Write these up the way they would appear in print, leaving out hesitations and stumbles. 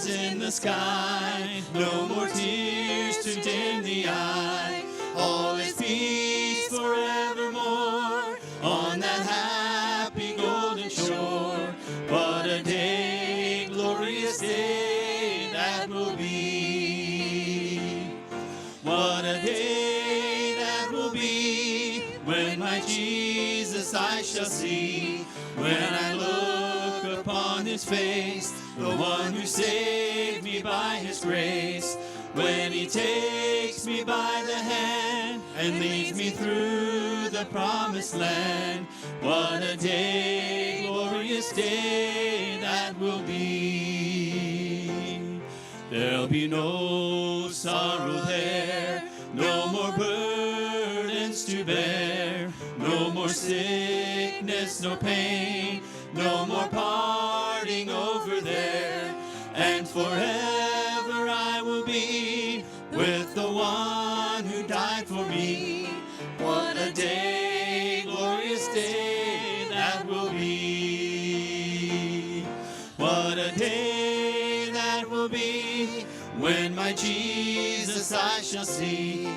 stars in the sky, no more tears to dim the eye. All is peace forevermore on that happy golden shore. What a day, glorious day that will be. What a day that will be when my Jesus I shall see. When I look upon his face, the one who saved me by his grace. When he takes me by the hand and leads me through the promised land. What a day, glorious day that will be. There'll be no sorrow there, no more burdens to bear, no more sickness, no pain, no more parting over there. And forever I will be with the one who died for me. What a day, glorious day that will be. What a day that will be when my Jesus I shall see.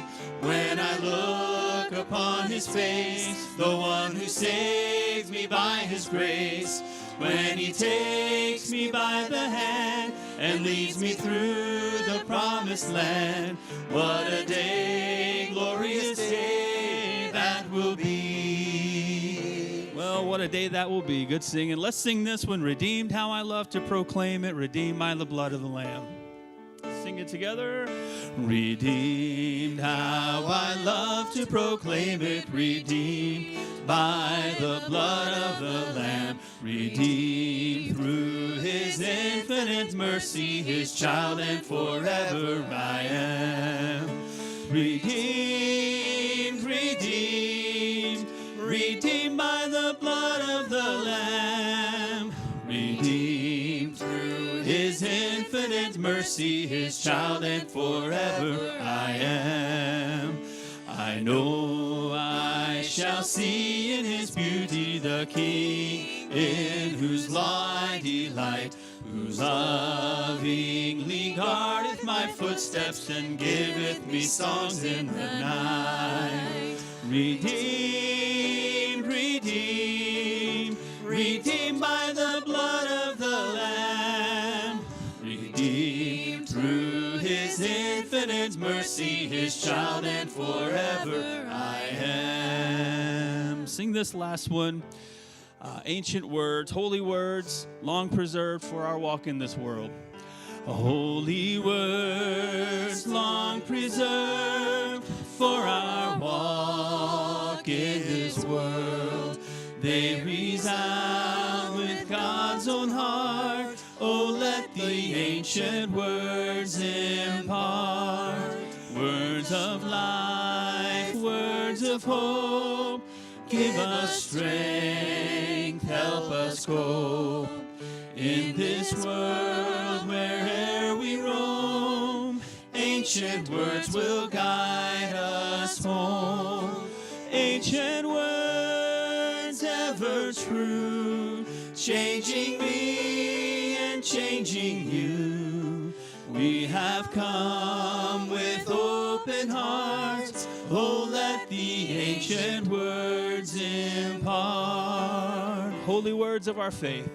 When I look upon his face, the one who saved me by his grace. When he takes me by the hand and leads me through the promised land. What a day, glorious day that will be. Well, what a day that will be. Good singing. Let's sing this one. Redeemed, how I love to proclaim it. Redeemed by the blood of the Lamb. Sing it together. Redeemed, how I love to proclaim it. Redeemed by the blood of the Lamb. Redeemed through his infinite mercy, his child, and forever I am. Redeemed, redeemed, redeemed by the blood of the Lamb. Redeemed through his infinite mercy, his child, and forever I am. I know I shall see in his beauty the King, in whose law I delight, whose lovingly guardeth my footsteps and giveth me songs in the night. Redeemed, redeemed, redeemed by the blood of the Lamb. Redeemed through his infinite mercy, his child, and forever I am. Sing this last one. Ancient words, holy words, long preserved for our walk in this world. Holy words, long preserved for our walk in this world. They resound with God's own heart. Oh, let the ancient words impart. Words of life, words of hope. Give us strength, help us cope in this world where'er we roam. Ancient words will guide us home. Ancient words ever true, changing me and changing you. We have come with open hearts. Oh, let the ancient words impart. Holy words of our faith.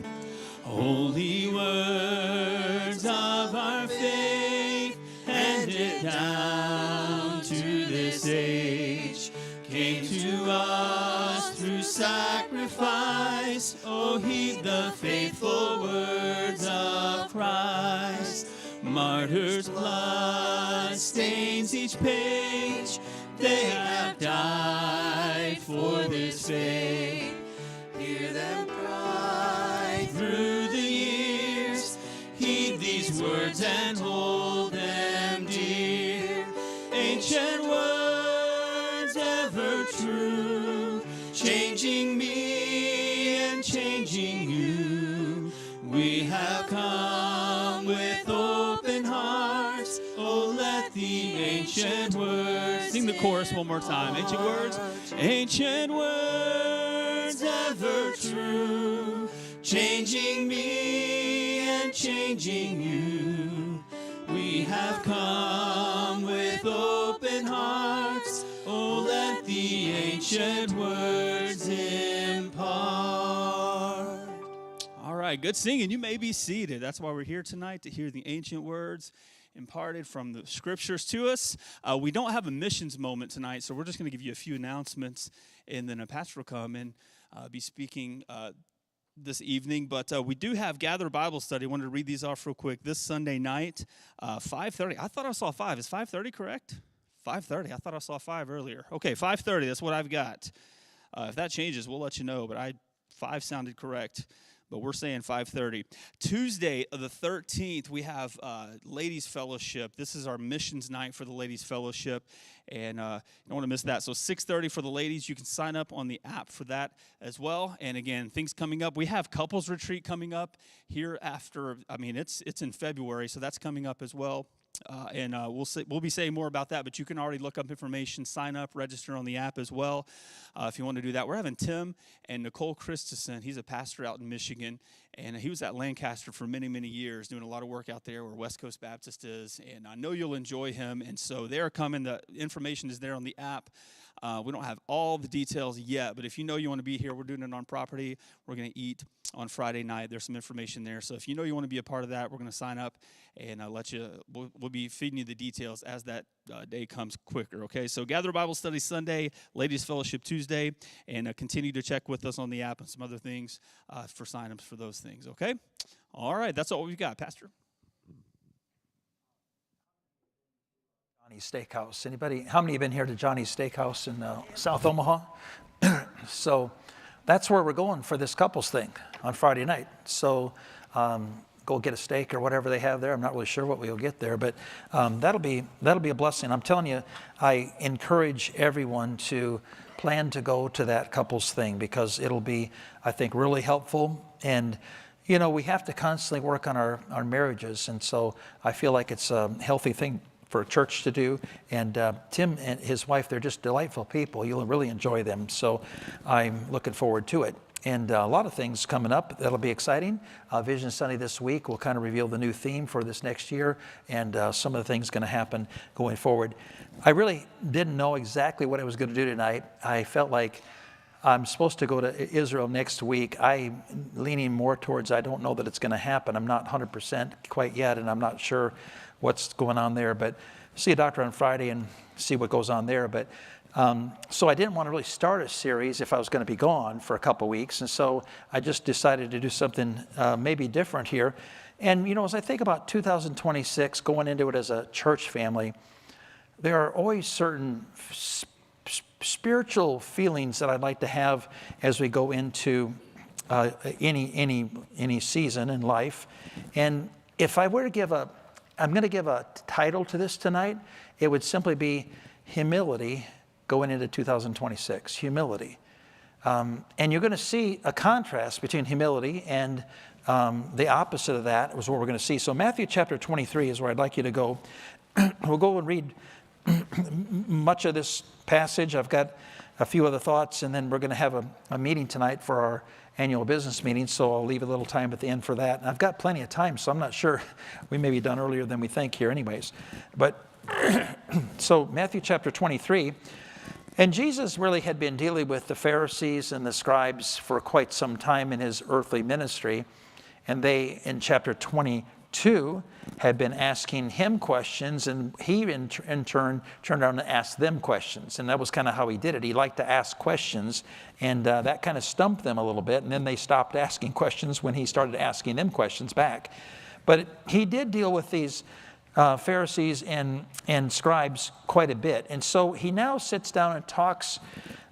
Holy words of our faith, handed down to this age, came to us through sacrifice. Oh, heed the faithful words of Christ. Martyr's blood stains each page. They have died for this faith. Hear them cry through the years. Heed these words and hold them dear. Ancient words ever true, changing me and changing you. We have come with open hearts. Oh, let the ancient words. Sing the chorus one more time. Ancient words. Ancient words ever true, changing me and changing you. have come with open hearts. Oh, let the ancient words impart. All right, good singing. You may be seated. That's why we're here tonight, to hear the ancient words imparted from the scriptures to us. We don't have a missions moment tonight, so we're just going to give you a few announcements, and then a pastor will come and be speaking this evening. But we do have Gather Bible Study. I wanted to read these off real quick. This Sunday night, 5:30. I thought I saw 5. Is 5:30 correct? 5:30. I thought I saw 5 earlier. Okay, 5:30. That's what I've got. If that changes, we'll let you know. But 5 sounded correct. But we're saying 5:30. Tuesday, the 13th, we have Ladies Fellowship. This is our missions night for the Ladies Fellowship, and you don't want to miss that. So 6:30 for the ladies. You can sign up on the app for that as well. And again, things coming up. We have couples retreat coming up here after. I mean, it's in February, so that's coming up as well. And we'll be saying more about that, but you can already look up information, sign up, register on the app as well if you want to do that. We're having Tim and Nicole Christensen. He's a pastor out in Michigan, and he was at Lancaster for many, many years, doing a lot of work out there where West Coast Baptist is, and I know you'll enjoy him. And so they're coming. The information is there on the app. We don't have all the details yet, but if you know you want to be here, we're doing it on property. We're going to eat on Friday night. There's some information there. So if you know you want to be a part of that, we're going to sign up and we'll be feeding you the details as that day comes quicker, okay? So Gather Bible Study Sunday, Ladies Fellowship Tuesday, and continue to check with us on the app and some other things for sign-ups for those things, okay? All right, that's all we've got. Pastor? Johnny's Steakhouse. Anybody? How many have been here to Johnny's Steakhouse in South Omaha? So that's where we're going for this couples thing on Friday night. So go get a steak or whatever they have there. I'm not really sure what we'll get there, but that'll be a blessing. I'm telling you, I encourage everyone to plan to go to that couples thing because it'll be, I think, really helpful. And you know, we have to constantly work on our marriages, and so I feel like it's a healthy thing for a church to do. And Tim and his wife, they're just delightful people. You'll really enjoy them. So I'm looking forward to it. And a lot of things coming up that'll be exciting. Vision Sunday this week will kind of reveal the new theme for this next year and some of the things going to happen going forward. I really didn't know exactly what I was going to do tonight. I felt like I'm supposed to go to Israel next week. I'm leaning more towards I don't know that it's going to happen. I'm not 100% quite yet, and I'm not sure what's going on there. But see a doctor on Friday and see what goes on there. But so I didn't want to really start a series if I was going to be gone for a couple weeks. And so I just decided to do something maybe different here. And, you know, as I think about 2026, going into it as a church family, there are always certain spiritual feelings that I'd like to have as we go into any season in life. And if I were to I'm going to give a title to this tonight, it would simply be Humility going into 2026. Humility. And you're going to see a contrast between humility and the opposite of that is what we're going to see. So Matthew chapter 23 is where I'd like you to go. We'll go and read much of this passage. I've got a few other thoughts, and then we're going to have a meeting tonight for our annual business meeting, so I'll leave a little time at the end for that. And I've got plenty of time, so I'm not sure. We may be done earlier than we think here anyways. But so Matthew chapter 23, and Jesus really had been dealing with the Pharisees and the scribes for quite some time in his earthly ministry. And they, in chapter 22, had been asking him questions, and he in turn turned around and asked them questions. And that was kind of how he did it. He liked to ask questions, and that kind of stumped them a little bit. And then they stopped asking questions when he started asking them questions back. But he did deal with these Pharisees and scribes quite a bit. And so he now sits down and talks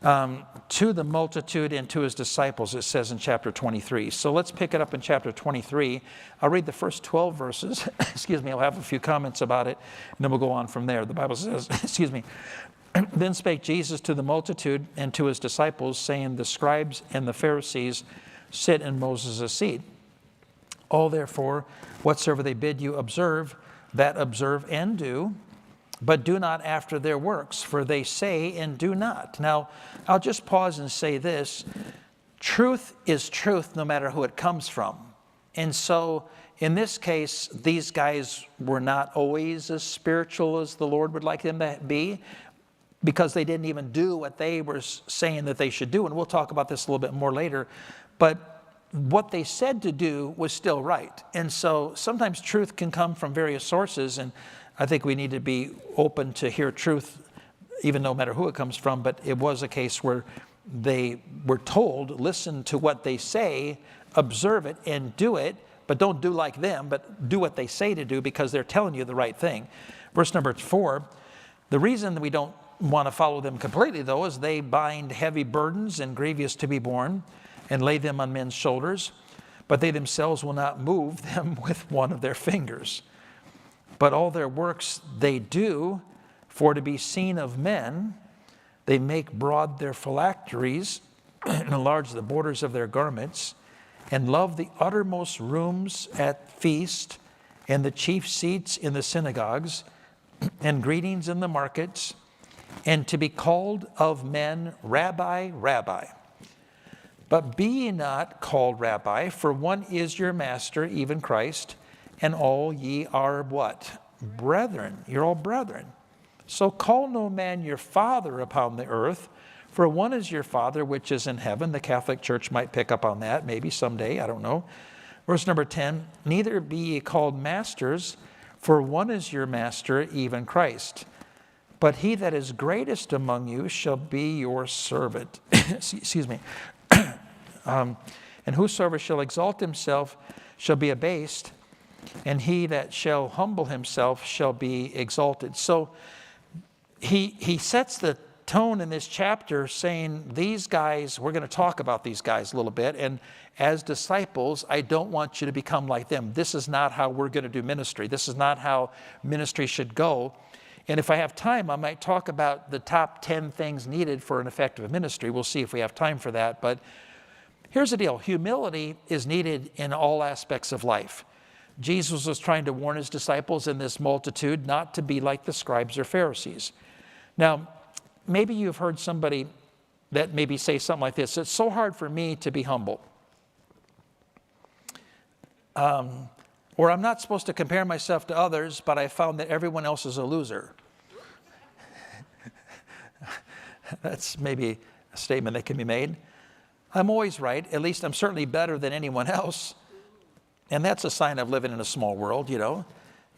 to the multitude and to his disciples, it says in chapter 23. So let's pick it up in chapter 23. I'll read the first 12 verses. Excuse me, I'll have a few comments about it, and then we'll go on from there. The Bible says, excuse me, then spake Jesus to the multitude and to his disciples, saying, the scribes and the Pharisees sit in Moses' seat. All therefore, whatsoever they bid you observe, that observe and do, but do not after their works, for they say and do not. Now, I'll just pause and say this. Truth is truth no matter who it comes from. And so in this case, these guys were not always as spiritual as the Lord would like them to be, because they didn't even do what they were saying that they should do. And we'll talk about this a little bit more later. But what they said to do was still right. And so sometimes truth can come from various sources, and I think we need to be open to hear truth, even no matter who it comes from. But it was a case where they were told, listen to what they say, observe it, and do it. But don't do like them, but do what they say to do, because they're telling you the right thing. Verse number 4, the reason that we don't want to follow them completely, though, is they bind heavy burdens and grievous to be borne and lay them on men's shoulders, but they themselves will not move them with one of their fingers. But all their works they do for to be seen of men. They make broad their phylacteries and enlarge the borders of their garments, and love the uttermost rooms at feast, and the chief seats in the synagogues, and greetings in the markets, and to be called of men, Rabbi, Rabbi. But be ye not called Rabbi, for one is your master, even Christ, and all ye are what? Brethren. You're all brethren. So call no man your father upon the earth, for one is your Father which is in heaven. The Catholic Church might pick up on that, maybe someday, I don't know. Verse number 10, neither be ye called masters, for one is your master, even Christ. But he that is greatest among you shall be your servant. Excuse me. And whosoever shall exalt himself shall be abased, and he that shall humble himself shall be exalted. So he sets the tone in this chapter saying, these guys, we're going to talk about these guys a little bit, and as disciples, I don't want you to become like them. This is not how we're going to do ministry. This is not how ministry should go. And if I have time, I might talk about the top 10 things needed for an effective ministry. We'll see if we have time for that. But here's the deal. Humility is needed in all aspects of life. Jesus was trying to warn his disciples in this multitude not to be like the scribes or Pharisees. Now, maybe you've heard somebody that maybe say something like this: it's so hard for me to be humble. Or I'm not supposed to compare myself to others, but I found that everyone else is a loser. That's maybe a statement that can be made. I'm always right. At least I'm certainly better than anyone else. And that's a sign of living in a small world, you know.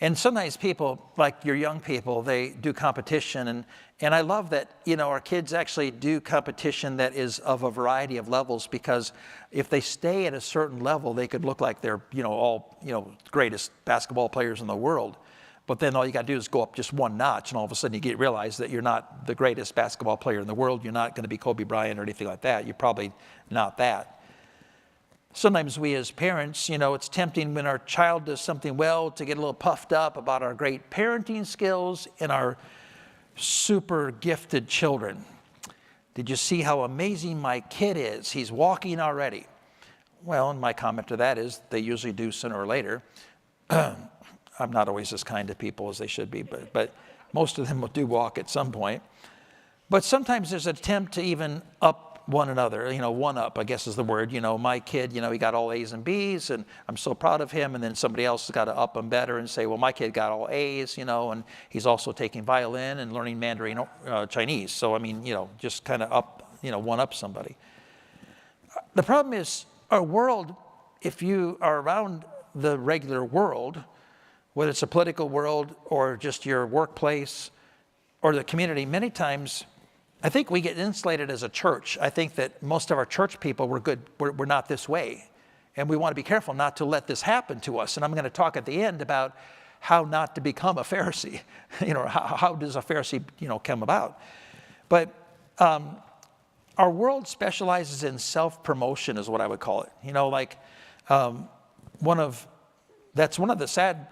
And sometimes people, like your young people, they do competition. And I love that, you know, our kids actually do competition that is of a variety of levels, because if they stay at a certain level, they could look like they're, you know, all, you know, greatest basketball players in the world. But then all you got to do is go up just one notch, and all of a sudden you realize that you're not the greatest basketball player in the world. You're not going to be Kobe Bryant or anything like that. You're probably not that. Sometimes we as parents, you know, it's tempting when our child does something well to get a little puffed up about our great parenting skills and our super gifted children. Did you see how amazing my kid is? He's walking already. Well, and my comment to that is they usually do sooner or later. I'm not always as kind to people as they should be, but most of them do walk at some point. But sometimes there's an attempt to even up one another, you know, one up, I guess is the word. You know, my kid, you know, he got all A's and B's, and I'm so proud of him. And then somebody else has got to up him better and say, well, my kid got all A's, you know, and he's also taking violin and learning Mandarin Chinese. So, I mean, you know, just kind of up, you know, one up somebody. The problem is our world, if you are around the regular world, whether it's a political world or just your workplace or the community, many times I think we get insulated as a church. I think that most of our church people we're not this way. And we want to be careful not to let this happen to us. And I'm going to talk at the end about how not to become a Pharisee. You know, how does a Pharisee, you know, come about? But our world specializes in self-promotion is what I would call it. You know, like that's one of the sad,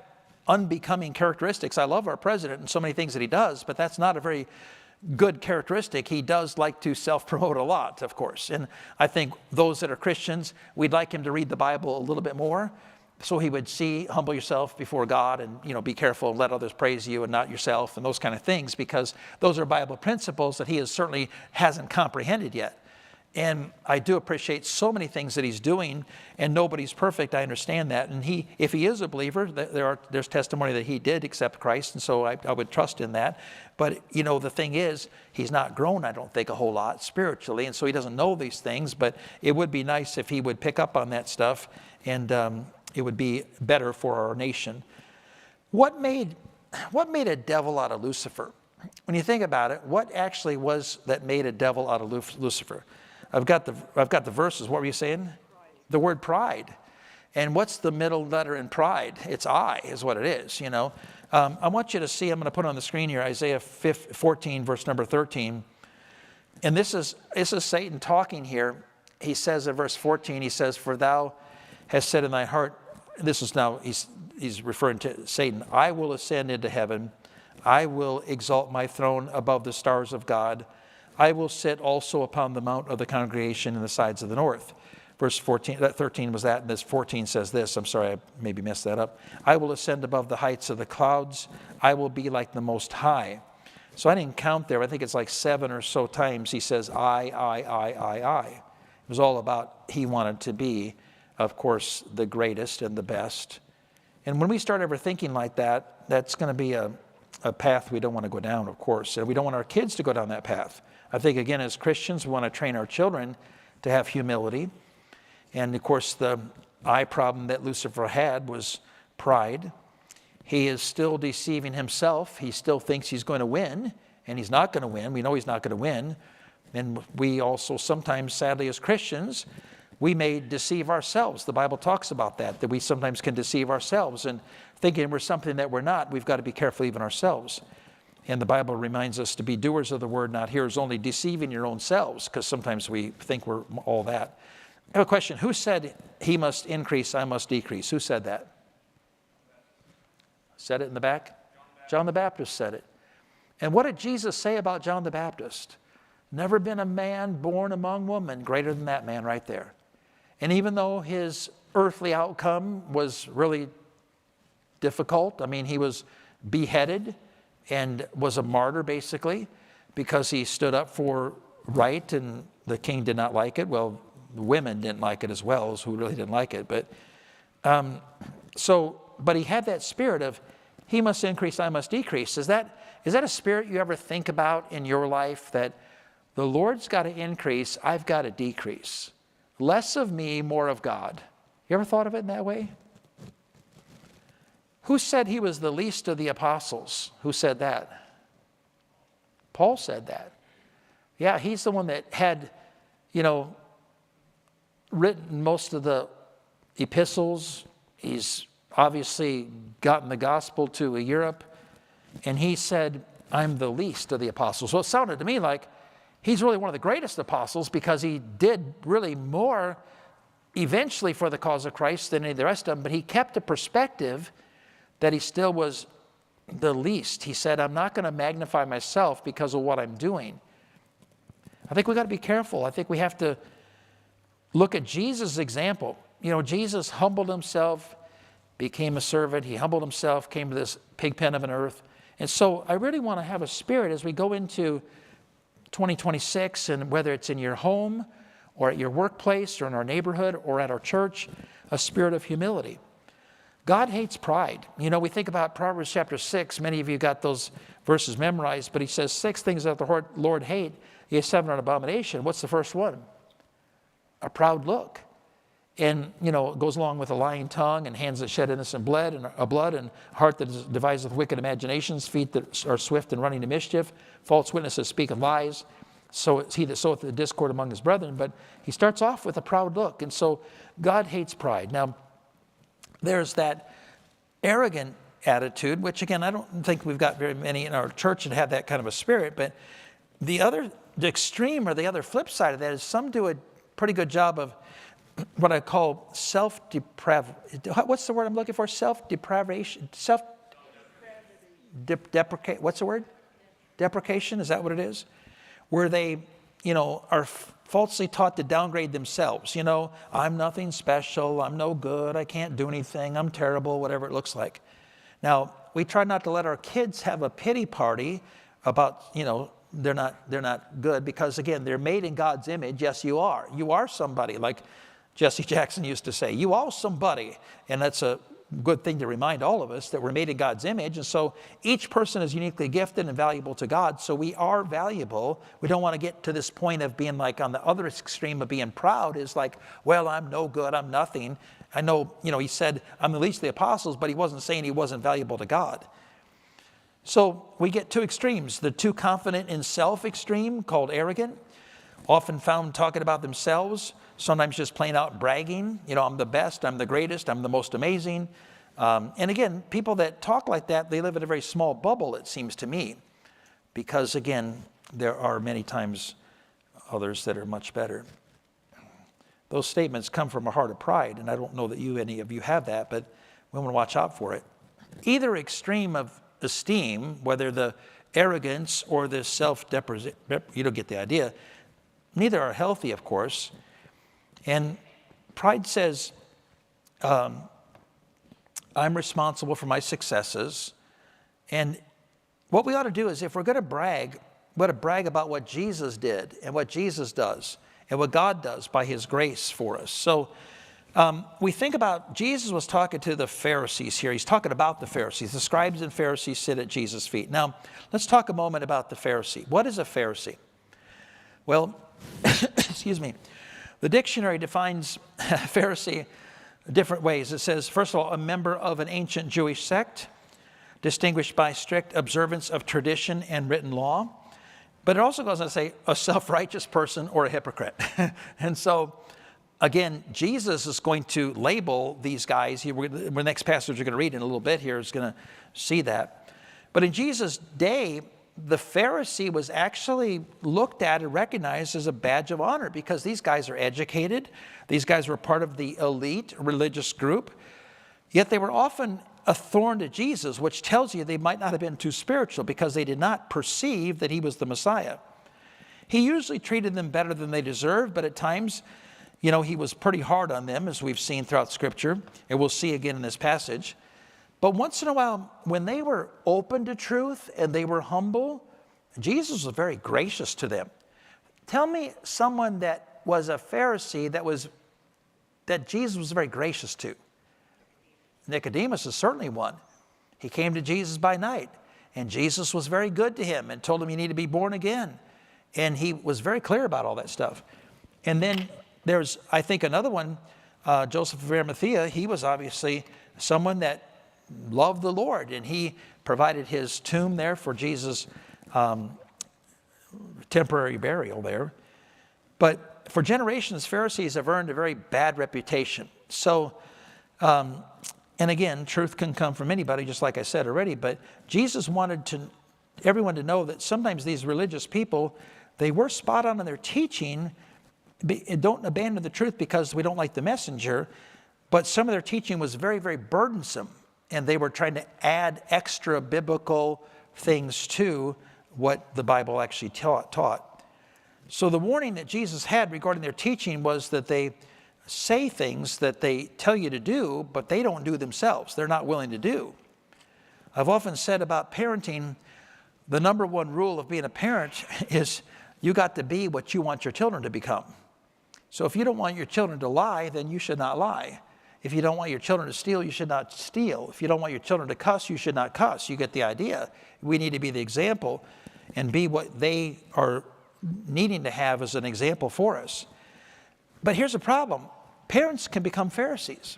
unbecoming characteristics. I love our president and so many things that he does, but that's not a very good characteristic. He does like to self-promote a lot, of course. And I think those that are Christians, we'd like him to read the Bible a little bit more, so he would see, humble yourself before God, and, you know, be careful and let others praise you and not yourself, and those kind of things, because those are Bible principles that he certainly hasn't comprehended yet. And I do appreciate so many things that he's doing, and nobody's perfect. I understand that. And if he is a believer, there's testimony that he did accept Christ, and so I would trust in that. But, the thing is, he's not grown, I don't think, a whole lot spiritually, and so he doesn't know these things. But it would be nice if he would pick up on that stuff, and it would be better for our nation. What made a devil out of Lucifer? When you think about it, what actually was that made a devil out of Lucifer? I've got the verses. What were you saying? Pride. The word pride. And what's the middle letter in pride? It's I, is what it is, I want you to see, I'm going to put on the screen here, Isaiah 14, verse number 13. And this is Satan talking here. He says in verse 14, he says, "For thou hast said in thy heart," this is now, he's referring to Satan, "I will ascend into heaven. I will exalt my throne above the stars of God. I will sit also upon the mount of the congregation in the sides of the north." Verse 14, that 13 was that, and this 14 says this. I'm sorry, I maybe messed that up. "I will ascend above the heights of the clouds. I will be like the Most High." So I didn't count there. I think it's like 7 or so times he says, I. It was all about he wanted to be, of course, the greatest and the best. And when we start ever thinking like that, that's going to be a path we don't want to go down, of course. And we don't want our kids to go down that path. I think, again, as Christians, we want to train our children to have humility. And, of course, the eye problem that Lucifer had was pride. He is still deceiving himself. He still thinks he's going to win, and he's not going to win. We know he's not going to win. And we also sometimes, sadly, as Christians, we may deceive ourselves. The Bible talks about that we sometimes can deceive ourselves. And thinking we're something that we're not, we've got to be careful even ourselves. And the Bible reminds us to be doers of the word, not hearers only, deceiving your own selves, because sometimes we think we're all that. I have a question. Who said he must increase, I must decrease? Who said that? Said it in the back? John the Baptist said it. And what did Jesus say about John the Baptist? Never been a man born among women greater than that man right there. And even though his earthly outcome was really difficult, I mean, he was beheaded and was a martyr, basically, because he stood up for right, and the king did not like it. Well, the women didn't like it as well, as who really didn't like it. But but he had that spirit of, he must increase, I must decrease. Is that a spirit you ever think about in your life, that the Lord's got to increase, I've got to decrease? Less of me, more of God. You ever thought of it in that way? Who said he was the least of the apostles? Who said that? Paul said that. Yeah, he's the one that had, written most of the epistles. He's obviously gotten the gospel to Europe. And he said, I'm the least of the apostles. So it sounded to me like he's really one of the greatest apostles, because he did really more eventually for the cause of Christ than any of the rest of them. But he kept a perspective that he still was the least. He said, I'm not going to magnify myself because of what I'm doing. I think we've got to be careful. I think we have to look at Jesus' example. Jesus humbled himself, became a servant. He humbled himself, came to this pig pen of an earth. And so I really want to have a spirit as we go into 2026, and whether it's in your home or at your workplace or in our neighborhood or at our church, a spirit of humility. God hates pride. We think about Proverbs chapter 6. Many of you got those verses memorized, but he says 6 things that the Lord hate. Yes, 7 are an abomination. What's the first one? A proud look. And, it goes along with a lying tongue, and hands that shed innocent blood, and a heart that deviseth wicked imaginations, feet that are swift in running to mischief, false witnesses speaking lies. So it's he that soweth the discord among his brethren. But he starts off with a proud look. And so God hates pride. Now, there's that arrogant attitude, which, again, I don't think we've got very many in our church that have that kind of a spirit. But the extreme, or the other flip side of that, is some do a pretty good job of what I call what's the word I'm looking for? Self-depravation. Deprecate. What's the word? Deprecation. Is that what it is? Where they, are falsely taught to downgrade themselves. I'm nothing special. I'm no good. I can't do anything. I'm terrible, whatever it looks like. Now, we try not to let our kids have a pity party about, they're not good because, again, they're made in God's image. Yes, you are. You are somebody, like Jesse Jackson used to say. You are somebody. And that's a good thing to remind all of us that we're made in God's image. And so each person is uniquely gifted and valuable to God. So we are valuable. We don't want to get to this point of being like on the other extreme of being proud is like, well, I'm no good. I'm nothing. I know, he said, I'm the least of the apostles, but he wasn't saying he wasn't valuable to God. So we get two extremes. The too confident in self extreme, called arrogant, often found talking about themselves, sometimes just plain out bragging. I'm the best, I'm the greatest, I'm the most amazing. And again, people that talk like that, they live in a very small bubble, it seems to me. Because again, there are many times others that are much better. Those statements come from a heart of pride, and I don't know that any of you have that, but we want to watch out for it. Either extreme of esteem, whether the arrogance or the self-depreciation, you don't get the idea, neither are healthy, of course. And pride says, I'm responsible for my successes. And what we ought to do is, if we're going to brag, we ought to brag about what Jesus did and what Jesus does and what God does by his grace for us. So we think about, Jesus was talking to the Pharisees here. He's talking about the Pharisees. The scribes and Pharisees sit at Jesus' feet. Now, let's talk a moment about the Pharisee. What is a Pharisee? Well, excuse me. The dictionary defines Pharisee different ways. It says, first of all, a member of an ancient Jewish sect, distinguished by strict observance of tradition and written law. But it also goes on to say a self-righteous person or a hypocrite. And so, again, Jesus is going to label these guys. The next passage we're going to read in a little bit here is going to see that. But in Jesus' day, the Pharisee was actually looked at and recognized as a badge of honor because these guys are educated. These guys were part of the elite religious group. Yet they were often a thorn to Jesus, which tells you they might not have been too spiritual because they did not perceive that he was the Messiah. He usually treated them better than they deserved, but at times, he was pretty hard on them, as we've seen throughout Scripture, and we'll see again in this passage. But once in a while, when they were open to truth and they were humble, Jesus was very gracious to them. Tell me someone that was a Pharisee that Jesus was very gracious to. Nicodemus is certainly one. He came to Jesus by night, and Jesus was very good to him and told him you need to be born again. And he was very clear about all that stuff. And then there's, I think, another one, Joseph of Arimathea. He was obviously someone that loved the Lord, and he provided his tomb there for Jesus' temporary burial there. But for generations, Pharisees have earned a very bad reputation. So, and again, truth can come from anybody, just like I said already, but Jesus wanted everyone to know that sometimes these religious people, they were spot on in their teaching. Don't abandon the truth because we don't like the messenger, but some of their teaching was very, very burdensome, and they were trying to add extra biblical things to what the Bible actually taught. So the warning that Jesus had regarding their teaching was that they say things that they tell you to do, but they don't do themselves. They're not willing to do. I've often said about parenting, the number one rule of being a parent is you got to be what you want your children to become. So if you don't want your children to lie, then you should not lie. If you don't want your children to steal, you should not steal. If you don't want your children to cuss, you should not cuss. You get the idea. We need to be the example and be what they are needing to have as an example for us. But here's the problem. Parents can become Pharisees.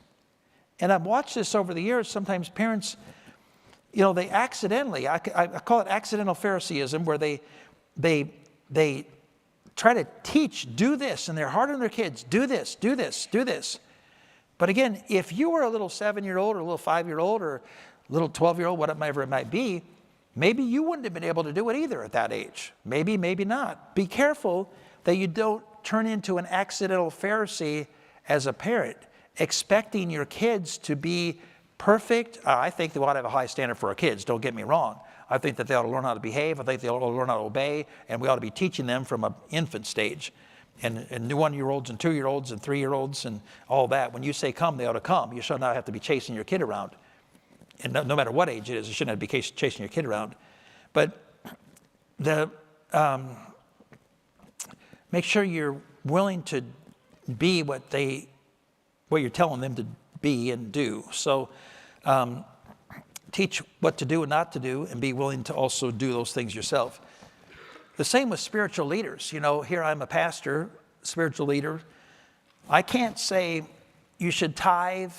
And I've watched this over the years. Sometimes parents, they accidentally, I call it accidental Phariseeism, where they try to teach, do this, and they're hard on their kids, do this, do this, do this. But again, if you were a little 7-year-old or a little 5-year-old or a little 12-year-old, whatever it might be, maybe you wouldn't have been able to do it either at that age. Maybe, maybe not. Be careful that you don't turn into an accidental Pharisee as a parent, expecting your kids to be perfect. I think they ought to have a high standard for our kids, don't get me wrong. I think that they ought to learn how to behave. I think they ought to learn how to obey, and we ought to be teaching them from an infant stage. And 1-year-olds and 2-year-olds and 3-year-olds and all that. When you say come, they ought to come. You should not have to be chasing your kid around. And no matter what age it is, you shouldn't have to be chasing your kid around. But make sure you're willing to be what you're telling them to be and do. So teach what to do and not to do, and be willing to also do those things yourself. The same with spiritual leaders. You know, here I'm a pastor, spiritual leader. I can't say you should tithe,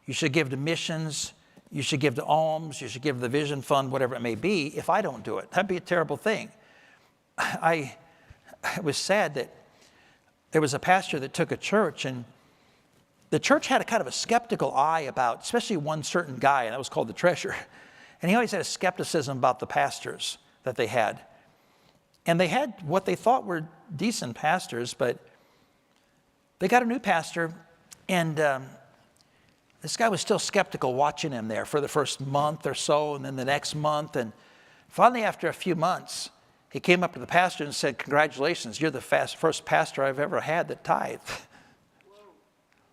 you should give to missions, you should give to alms, you should give to the vision fund, whatever it may be, if I don't do it. That'd be a terrible thing. It was sad that there was a pastor that took a church, and the church had a kind of a skeptical eye about, especially one certain guy, and that was called the treasurer. And he always had a skepticism about the pastors that they had. And they had what they thought were decent pastors, but they got a new pastor, and this guy was still skeptical watching him there for the first month or so, and then the next month. And finally, after a few months, he came up to the pastor and said, "Congratulations, you're the first pastor I've ever had that tithed."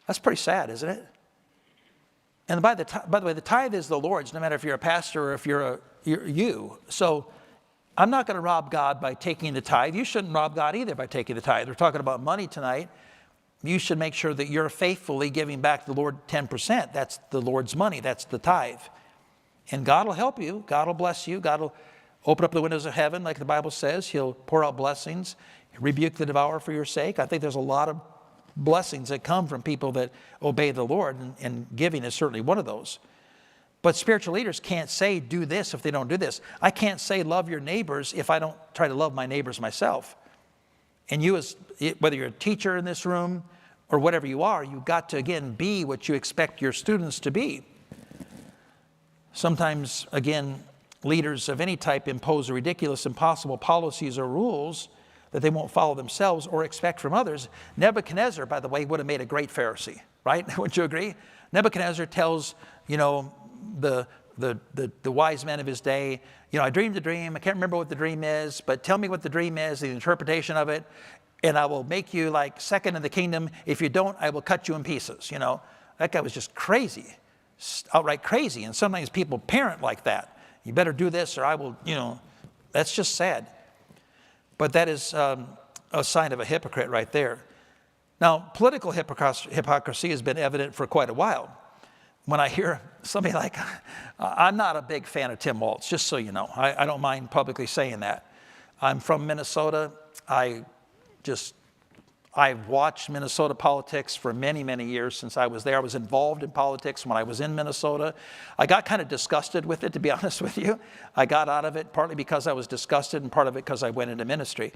That's pretty sad, isn't it? And by the way, the tithe is the Lord's, no matter if you're a pastor or if you're you. So I'm not going to rob God by taking the tithe. You shouldn't rob God either by taking the tithe. We're talking about money tonight. You should make sure that you're faithfully giving back to the Lord 10%. That's the Lord's money. That's the tithe. And God will help you. God will bless you. God will open up the windows of heaven, like the Bible says. He'll pour out blessings, rebuke the devourer for your sake. I think there's a lot of blessings that come from people that obey the Lord, and giving is certainly one of those. But spiritual leaders can't say do this if they don't do this. I can't say love your neighbors if I don't try to love my neighbors myself. And you, as whether you're a teacher in this room or whatever you are, you've got to, again, be what you expect your students to be. Sometimes, again, leaders of any type impose ridiculous, impossible policies or rules that they won't follow themselves or expect from others. Nebuchadnezzar, by the way, would have made a great Pharisee, right? Wouldn't you agree? Nebuchadnezzar tells, the wise men of his day, I dreamed a dream. I can't remember what the dream is, but tell me what the dream is, the interpretation of it, and I will make you like second in the kingdom. If you don't, I will cut you in pieces. That guy was just crazy, outright crazy. And sometimes people parent like that. You better do this or I will, that's just sad. But that is a sign of a hypocrite right there. Now, political hypocrisy has been evident for quite a while. When I hear somebody like, I'm not a big fan of Tim Walz, just so you know. I don't mind publicly saying that. I'm from Minnesota. I've watched Minnesota politics for many, many years since I was there. I was involved in politics when I was in Minnesota. I got kind of disgusted with it, to be honest with you. I got out of it partly because I was disgusted and part of it because I went into ministry.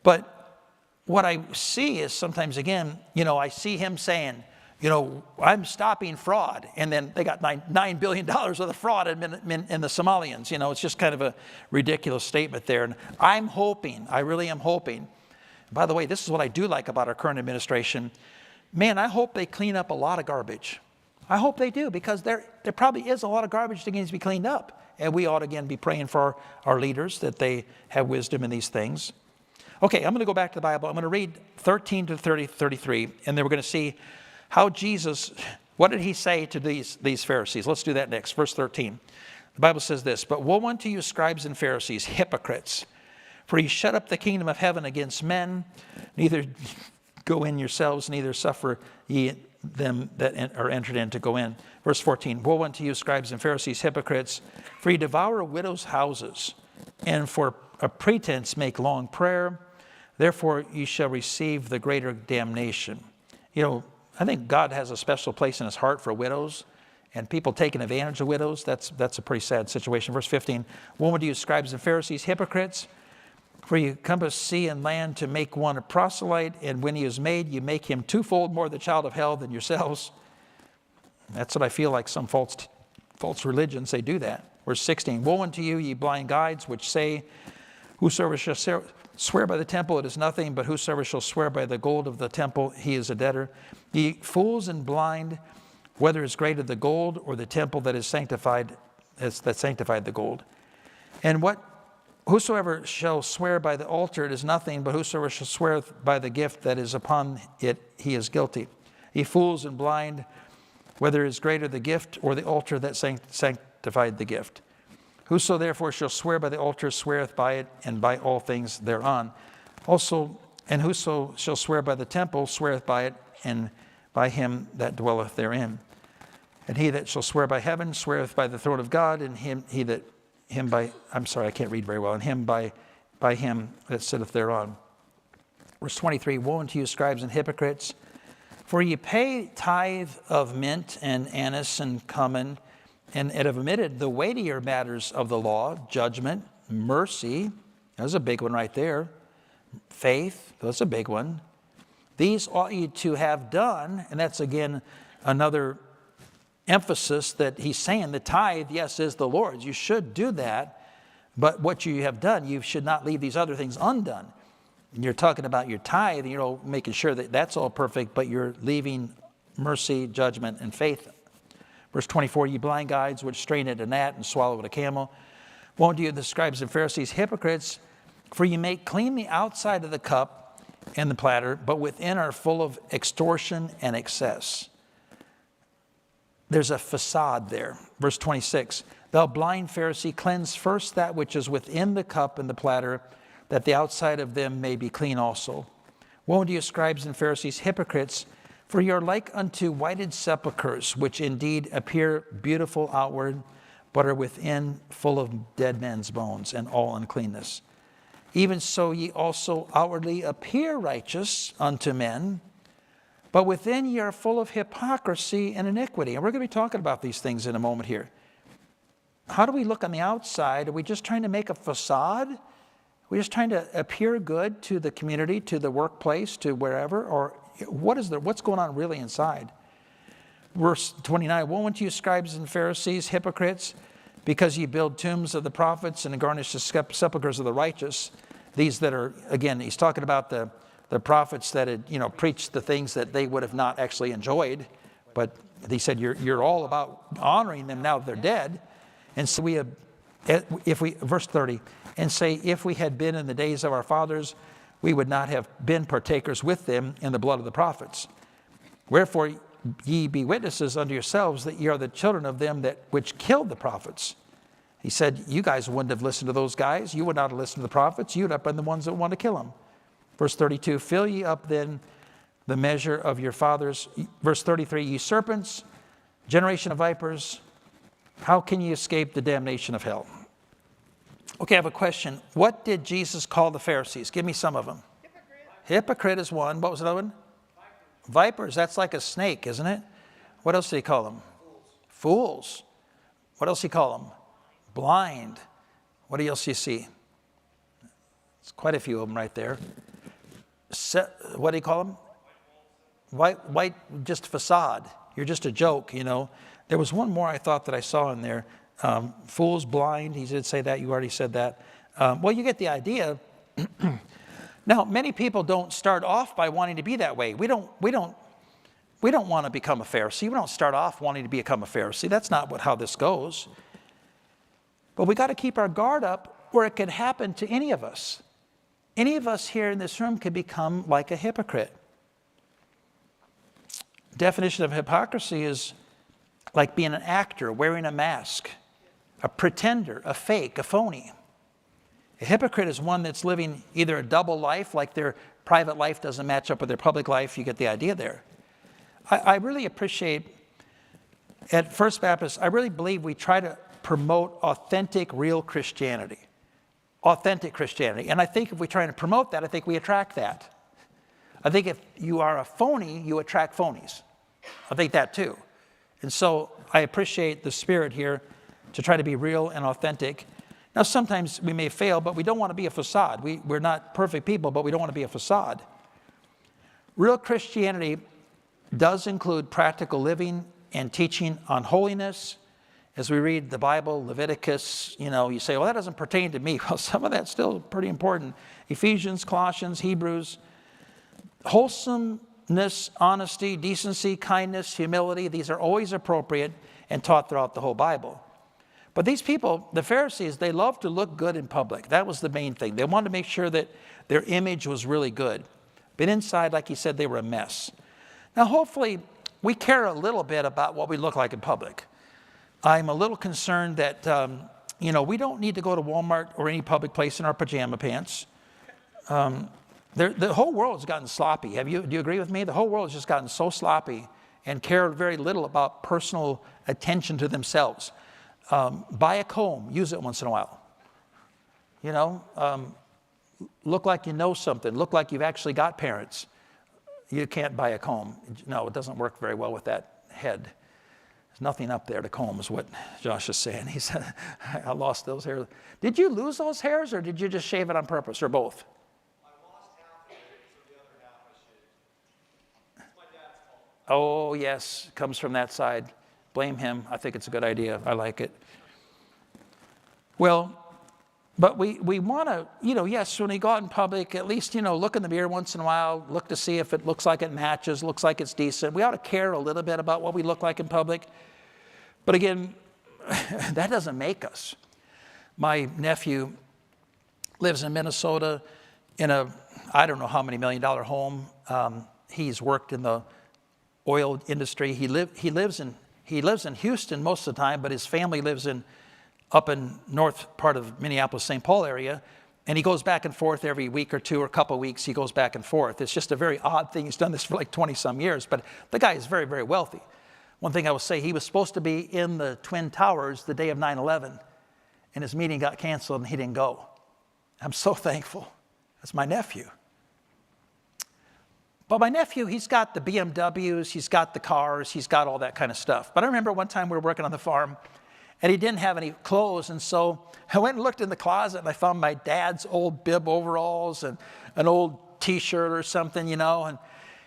But what I see is sometimes, again, I see him saying, I'm stopping fraud. And then they got $9 billion of the fraud in the Somalians. It's just kind of a ridiculous statement there. And I really am hoping. By the way, this is what I do like about our current administration. Man, I hope they clean up a lot of garbage. I hope they do, because there probably is a lot of garbage that needs to be cleaned up. And we ought, again, be praying for our leaders that they have wisdom in these things. Okay, I'm going to go back to the Bible. I'm going to read 13 to 33, and then we're going to see how Jesus, what did he say to these Pharisees? Let's do that next. Verse 13. The Bible says this, "But woe unto you, scribes and Pharisees, hypocrites! For ye shut up the kingdom of heaven against men, neither go in yourselves, neither suffer ye them that are entered in to go in." Verse 14, "Woe unto you, scribes and Pharisees, hypocrites! For ye devour widows' houses, and for a pretense make long prayer. Therefore ye shall receive the greater damnation." I think God has a special place in his heart for widows, and people taking advantage of widows. That's a pretty sad situation. Verse 15, "Woe unto you, scribes and Pharisees, hypocrites! For you compass sea and land to make one a proselyte, and when he is made, you make him twofold more the child of hell than yourselves." That's what I feel like some false religions, they do that. Verse 16, "Woe unto you, ye blind guides, which say, Whosoever shall swear by the temple, it is nothing, but whosoever shall swear by the gold of the temple, he is a debtor. Ye fools and blind, whether is greater the gold or the temple that is sanctified, that sanctified the gold. And whosoever shall swear by the altar, it is nothing, but whosoever shall swear by the gift that is upon it, he is guilty. Ye fools and blind, whether is greater the gift or the altar that sanctified the gift. Whoso therefore shall swear by the altar sweareth by it, and by all things thereon. Also, and whoso shall swear by the temple sweareth by it, and by him that dwelleth therein. And he that shall swear by heaven sweareth by the throne of God, and I can't read very well, and him by him that sitteth thereon. Verse 23, woe unto you, scribes and hypocrites, for ye pay tithe of mint and anise and cumin, and have omitted the weightier matters of the law, judgment, mercy, there's a big one right there, faith, that's a big one. These ought ye to have done, and that's again another emphasis that he's saying the tithe, yes, is the Lord's. You should do that, but what you have done, you should not leave these other things undone. And you're talking about your tithe, making sure that that's all perfect, but you're leaving mercy, judgment, and faith. Verse 24, ye blind guides which strain at a gnat and swallow at a camel. Woe unto you, the scribes and Pharisees, hypocrites, for ye make clean the outside of the cup and the platter, but within are full of extortion and excess. There's a facade there. Verse 26, thou blind Pharisee, cleanse first that which is within the cup and the platter, that the outside of them may be clean also. Woe unto you, scribes and Pharisees, hypocrites, for ye are like unto whited sepulchres, which indeed appear beautiful outward, but are within full of dead men's bones and all uncleanness. Even so ye also outwardly appear righteous unto men, but within ye are full of hypocrisy and iniquity. And we're going to be talking about these things in a moment here. How do we look on the outside? Are we just trying to make a facade? Are we just trying to appear good to the community, to the workplace, to wherever? Or what's going on really inside? Verse 29, woe unto you, scribes and Pharisees, hypocrites, because ye build tombs of the prophets and garnish the sepulchres of the righteous. These that are, again, he's talking about the prophets that had, preached the things that they would have not actually enjoyed. But he said, you're all about honoring them now that they're dead. And so verse 30, and say, if we had been in the days of our fathers, we would not have been partakers with them in the blood of the prophets. Wherefore ye be witnesses unto yourselves that ye are the children of them which killed the prophets. He said, you guys wouldn't have listened to those guys. You would not have listened to the prophets. You would have been the ones that want to kill them. Verse 32, fill ye up then the measure of your fathers. Verse 33, ye serpents, generation of vipers, how can ye escape the damnation of hell? Okay, I have a question. What did Jesus call the Pharisees? Give me some of them. Hypocrite is one. What was another one? Vipers. That's like a snake, isn't it? What else did he call them? Fools. What else did he call them? Blind. What else do you see? There's quite a few of them right there. What do you call them? White, just facade. You're just a joke, There was one more I thought that I saw in there. Fools, blind. He did say that. You already said that. Well, you get the idea. Now, many people don't start off by wanting to be that way. We don't want to become a Pharisee. We don't start off wanting to become a Pharisee. That's not how this goes. But we got to keep our guard up, or it could happen to any of us. Any of us here in this room could become like a hypocrite. Definition of hypocrisy is like being an actor, wearing a mask, a pretender, a fake, a phony. A hypocrite is one that's living either a double life, like their private life doesn't match up with their public life. You get the idea there. I really appreciate, at First Baptist, I really believe we try to promote authentic, real Christianity. Authentic Christianity. And I think if we try to promote that, I think we attract that. I think if you are a phony, you attract phonies. I think that too. And so I appreciate the spirit here to try to be real and authentic. Now, sometimes we may fail, but we don't want to be a facade. We're not perfect people, but we don't want to be a facade. Real Christianity does include practical living and teaching on holiness. As we read the Bible, Leviticus, you say, well, that doesn't pertain to me. Well, some of that's still pretty important. Ephesians, Colossians, Hebrews. Wholesomeness, honesty, decency, kindness, humility, these are always appropriate and taught throughout the whole Bible. But these people, the Pharisees, they love to look good in public. That was the main thing. They wanted to make sure that their image was really good. But inside, like he said, they were a mess. Now, hopefully, we care a little bit about what we look like in public. I'm a little concerned that You know, we don't need to go to Walmart or any public place in our pajama pants. The whole world has gotten sloppy. Do you agree with me? The whole world has just gotten so sloppy and care very little about personal attention to themselves. Buy a comb, use it once in a while. You know, look like you know something. Look like you've actually got parents. You can't buy a comb. No, it doesn't work very well with that head. There's nothing up there to comb is what Josh is saying. He said, I lost those hairs. Did you lose those hairs or did you just shave it on purpose or both? I lost half of it, so the other half I shaved. It's my dad's fault. Oh, yes, comes from that side. Blame him. I think it's a good idea. I like it. Well, but we want to, you know, yes, when we go out in public, at least, you know, look in the mirror once in a while, look to see if it looks like it matches, looks like it's decent. We ought to care a little bit about what we look like in public. But again, that doesn't make us. My nephew lives in Minnesota in a, I don't know how many $1 million home. He's worked in the oil industry. He lives in Houston most of the time, but his family lives up in north part of Minneapolis, St. Paul area, and he goes back and forth every week or two or a couple of weeks. He goes back and forth. It's just a very odd thing. He's done this for like 20-some years, but the guy is very, very wealthy. One thing I will say, he was supposed to be in the Twin Towers the day of 9/11, and his meeting got canceled, and he didn't go. I'm so thankful. That's my nephew. But my nephew, he's got the BMWs, he's got the cars, he's got all that kind of stuff. But I remember one time we were working on the farm, and he didn't have any clothes, and so I went and looked in the closet, and I found my dad's old bib overalls and an old T-shirt or something, you know, and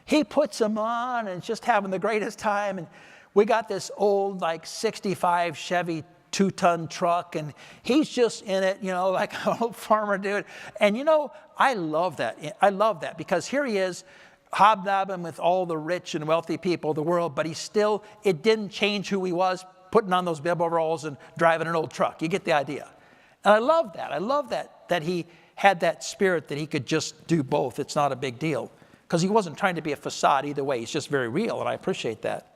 he puts them on and just having the greatest time, and we got this old, like, 65 Chevy 2-ton truck, and he's just in it, you know, like an old farmer dude. And, you know, I love that. I love that because here he is, hobnobbing with all the rich and wealthy people of the world, but it didn't change who he was, putting on those bib overalls and driving an old truck. You get the idea. And I love that. I love that he had that spirit that he could just do both. It's not a big deal. Because he wasn't trying to be a facade either way. He's just very real, and I appreciate that.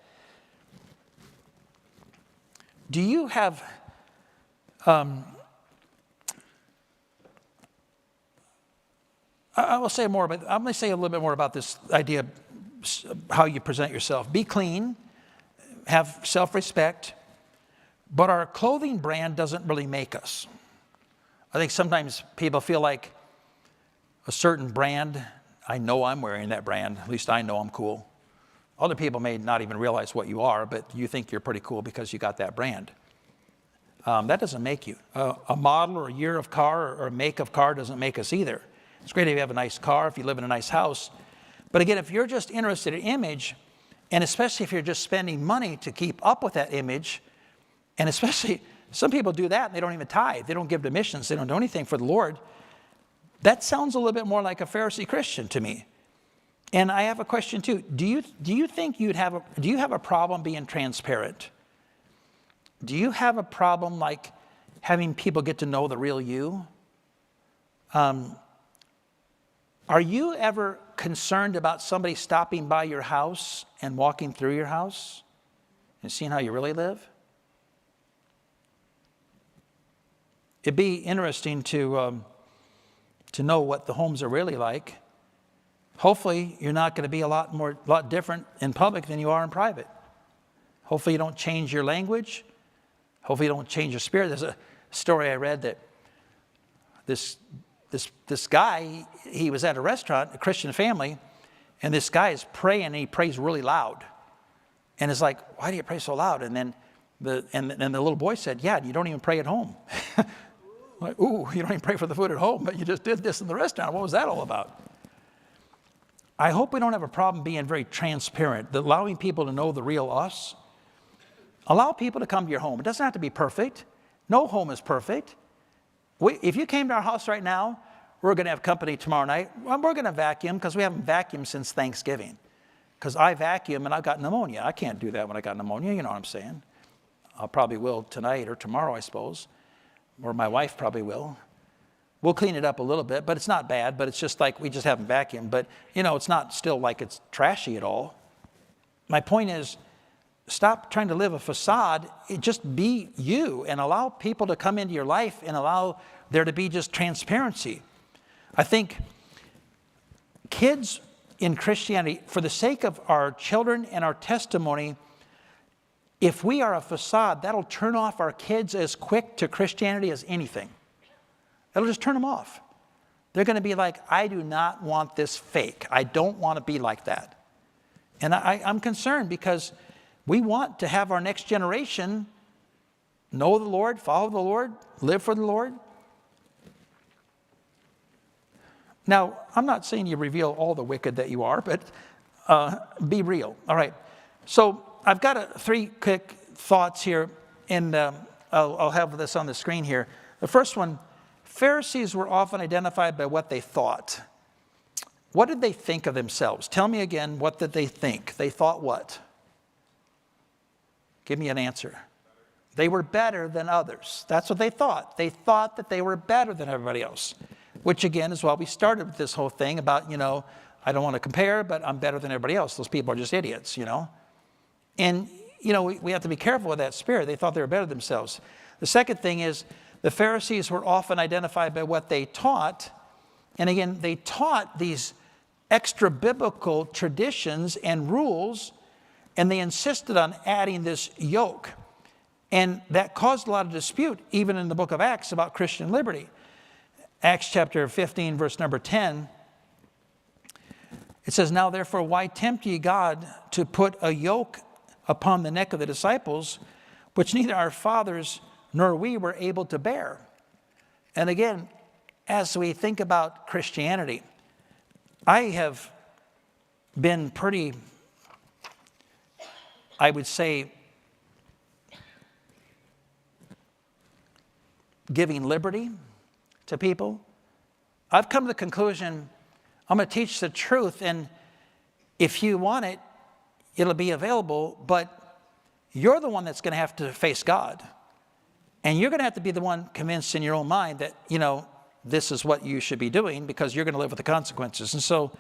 Do you have... I will say more, but I'm going to say a little bit more about this idea of how you present yourself. Be clean, have self-respect, but our clothing brand doesn't really make us. I think sometimes people feel like a certain brand, I know I'm wearing that brand, at least I know I'm cool. Other people may not even realize what you are, but you think you're pretty cool because you got that brand. That doesn't make you. A model or a year of car or a make of car doesn't make us either. It's great if you have a nice car, if you live in a nice house. But again, if you're just interested in image, and especially if you're just spending money to keep up with that image, and especially some people do that and they don't even tithe. They don't give to missions. They don't do anything for the Lord. That sounds a little bit more like a Pharisee Christian to me. And I have a question too. Do you think do you have a problem being transparent? Do you have a problem like having people get to know the real you? Are you ever concerned about somebody stopping by your house and walking through your house and seeing how you really live? It'd be interesting to know what the homes are really like. Hopefully, you're not going to be a lot different in public than you are in private. Hopefully, you don't change your language. Hopefully, you don't change your spirit. There's a story I read that this guy, he was at a restaurant, a Christian family, and this guy is praying, and he prays really loud. And it's like, why do you pray so loud? And then the little boy said, yeah, you don't even pray at home. Like, ooh, you don't even pray for the food at home, but you just did this in the restaurant. What was that all about? I hope we don't have a problem being very transparent, allowing people to know the real us. Allow people to come to your home. It doesn't have to be perfect. No home is perfect. If you came to our house right now, we're going to have company tomorrow night. Well, we're going to vacuum because we haven't vacuumed since Thanksgiving. Because I vacuum and I've got pneumonia. I can't do that when I got pneumonia. You know what I'm saying. I probably will tonight or tomorrow, I suppose. Or my wife probably will. We'll clean it up a little bit, but it's not bad. But it's just like we just haven't vacuumed. But, you know, it's not still like it's trashy at all. My point is, stop trying to live a facade. Just be you and allow people to come into your life and allow there to be just transparency. I think kids in Christianity, for the sake of our children and our testimony, if we are a facade, that'll turn off our kids as quick to Christianity as anything. It'll just turn them off. They're going to be like, I do not want this fake. I don't want to be like that. And I'm concerned because we want to have our next generation know the Lord, follow the Lord, live for the Lord. Now, I'm not saying you reveal all the wicked that you are, but be real. All right. So I've got 3 quick thoughts here, and I'll have this on the screen here. The first one, Pharisees were often identified by what they thought. What did they think of themselves? Tell me again, what did they think? They thought what? Give me an answer. They were better than others. That's what they thought. They thought that they were better than everybody else, which again is why we started with this whole thing about, I don't want to compare, but I'm better than everybody else. Those people are just idiots, And, we have to be careful with that spirit. They thought they were better than themselves. The second thing is the Pharisees were often identified by what they taught. And again, they taught these extra biblical traditions and rules, and they insisted on adding this yoke. And that caused a lot of dispute, even in the book of Acts, about Christian liberty. Acts chapter 15, verse number 10. It says, now therefore, why tempt ye God to put a yoke upon the neck of the disciples, which neither our fathers nor we were able to bear? And again, as we think about Christianity, I have been pretty, I would say, giving liberty to people. I've come to the conclusion, I'm going to teach the truth, and if you want it, it'll be available, but you're the one that's going to have to face God. And you're going to have to be the one convinced in your own mind that, this is what you should be doing, because you're going to live with the consequences. And so